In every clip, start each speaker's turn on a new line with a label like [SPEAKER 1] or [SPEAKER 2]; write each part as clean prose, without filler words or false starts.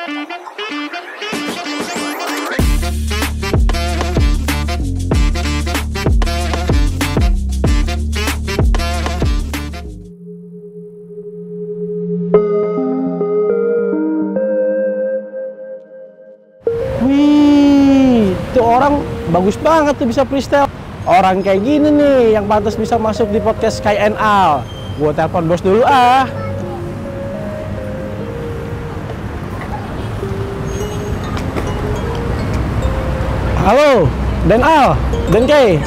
[SPEAKER 1] Wih, itu orang bagus banget tuh bisa freestyle. Orang kayak gini nih yang pantas bisa masuk di podcast Sky and Al. Gua telepon bos dulu ah. Halo, Dan Al, Dan Kay.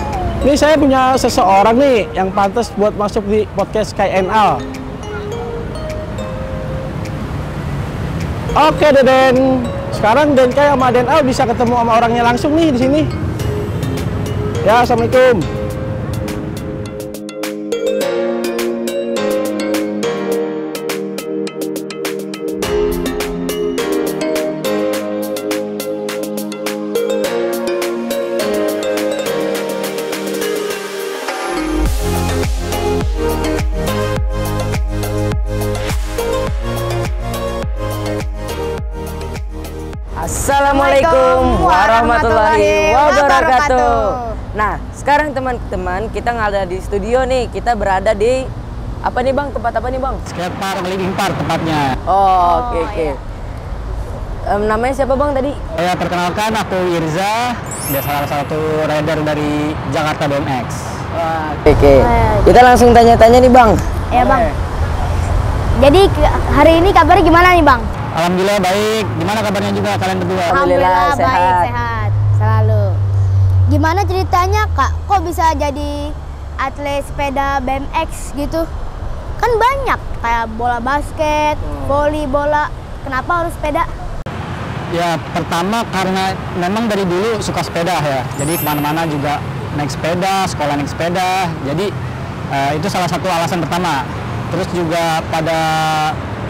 [SPEAKER 1] Ini saya punya seseorang nih yang pantas buat masuk di podcast Sky and Al. Oke, Den. Sekarang Den Kay sama Den Al bisa ketemu sama orangnya langsung nih di sini. Ya, assalamualaikum.
[SPEAKER 2] Assalamualaikum warahmatullahi wabarakatuh. Nah, sekarang teman-teman kita nggak ada di studio nih, kita berada di apa nih Bang? Tempat apa nih Bang?
[SPEAKER 1] Skatepark Living Park tempatnya.
[SPEAKER 2] Oh, oke. Namanya siapa Bang tadi?
[SPEAKER 1] Ya, perkenalkan aku Irza, dia salah satu rider dari Jakarta BMX.
[SPEAKER 2] Oke. Kita langsung tanya-tanya nih Bang.
[SPEAKER 3] Ya Bang. Jadi hari ini kabarnya gimana nih Bang?
[SPEAKER 1] Alhamdulillah baik. Gimana kabarnya juga kalian berdua?
[SPEAKER 2] Alhamdulillah sehat.
[SPEAKER 3] Baik, sehat selalu. Gimana ceritanya Kak? Kok bisa jadi atlet sepeda BMX gitu? Kan banyak kayak bola basket, voli bola. Kenapa harus sepeda?
[SPEAKER 1] Ya, pertama karena memang dari dulu suka sepeda ya. Jadi kemana-mana juga naik sepeda, sekolah naik sepeda. Jadi itu salah satu alasan pertama. Terus juga pada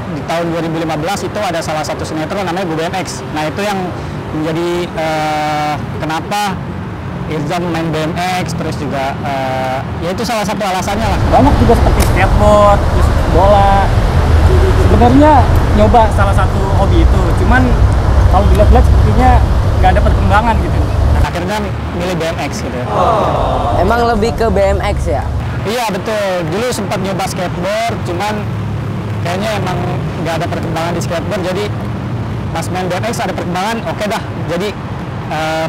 [SPEAKER 1] di tahun 2015 itu ada salah satu sinetron namanya Go BMX. Nah itu yang menjadi kenapa Irza main BMX, terus juga ya itu salah satu alasannya lah.
[SPEAKER 4] Banyak juga seperti skateboard, terus bola. Sebenarnya nyoba salah satu hobi itu, cuman kalau dilihat-lihat sepertinya nggak ada perkembangan gitu.
[SPEAKER 1] Nah, akhirnya milih BMX gitu.
[SPEAKER 2] Emang lebih ke BMX ya?
[SPEAKER 1] Iya betul, dulu sempat nyoba skateboard, cuman kayaknya emang nggak ada perkembangan di skateboard, jadi pas main BMX ada perkembangan, oke dah, jadi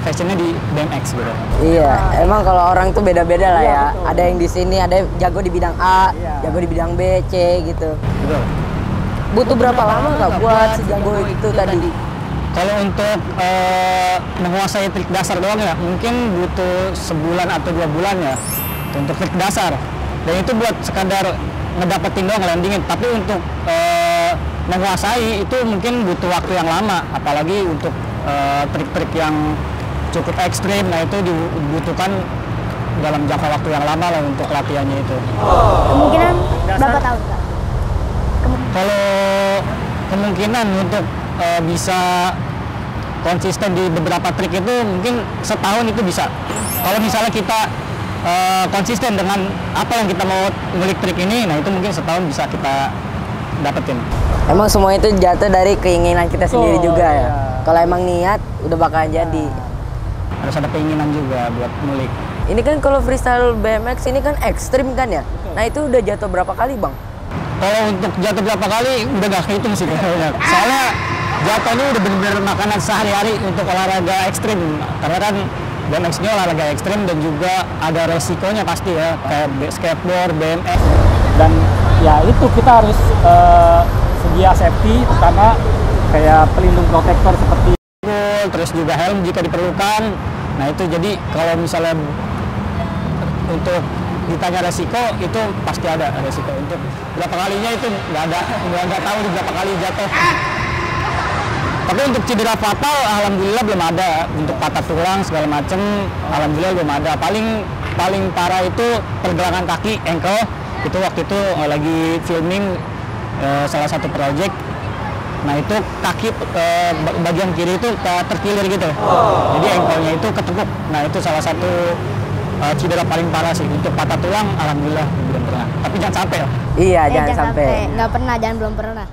[SPEAKER 1] fashionnya di BMX gitu.
[SPEAKER 2] Iya, emang kalau orang tuh beda-beda lah ya. Betul. Ada yang di sini, ada yang jago di bidang A, jago di bidang B, C gitu.
[SPEAKER 1] Betul.
[SPEAKER 2] Butuh berapa lama nggak buat sejago itu tadi?
[SPEAKER 1] Kalau untuk menguasai trik dasar doang ya, mungkin butuh sebulan atau 2 bulan ya untuk trik dasar. Dan itu buat sekadar ngedapetin doang, landingin. Tapi untuk menguasai itu mungkin butuh waktu yang lama, apalagi untuk trik-trik yang cukup ekstrim. Nah itu dibutuhkan dalam jangka waktu yang lama lah untuk latihannya itu.
[SPEAKER 3] Kemungkinan berapa tahun Kak?
[SPEAKER 1] Kalau kemungkinan untuk bisa konsisten di beberapa trik itu mungkin setahun itu bisa. Kalau misalnya kita konsisten dengan apa yang kita mau ngulik trik ini, nah itu mungkin setahun bisa kita dapetin.
[SPEAKER 2] Emang semua itu jatuh dari keinginan kita sendiri juga ya. Kalau emang niat udah bakalan jadi.
[SPEAKER 1] Harus ada keinginan juga buat ngulik.
[SPEAKER 2] Ini kan kalau freestyle BMX ini kan ekstrim kan ya. Nah itu udah jatuh berapa kali Bang?
[SPEAKER 1] Kalau untuk jatuh berapa kali udah gak kehitung sih kayaknya. Soalnya jatuhnya udah bener-bener makanan sehari-hari untuk olahraga ekstrim. Karena kan BMX ini olahraga ekstrim dan juga ada resikonya pasti ya, kayak skateboard, BMX.
[SPEAKER 4] Dan ya itu kita harus sedia safety, pertama kayak pelindung protektor seperti
[SPEAKER 1] terus juga helm jika diperlukan. Nah itu jadi kalau misalnya untuk ditanya resiko itu pasti ada resiko. Untuk berapa kalinya itu nggak tahu di berapa kali jatuh. Tapi untuk cedera fatal alhamdulillah belum ada. Untuk patah tulang segala macem alhamdulillah belum ada. Paling parah itu pergelangan kaki, ankle. Itu waktu itu lagi filming salah satu project. Nah itu kaki bagian kiri itu terkilir gitu. Jadi ankle-nya itu ketekuk. Nah itu salah satu cedera paling parah sih. Untuk patah tulang alhamdulillah belum pernah. Tapi jangan sampai ya.
[SPEAKER 2] Iya, jangan sampai.
[SPEAKER 3] Nggak pernah, jangan belum pernah.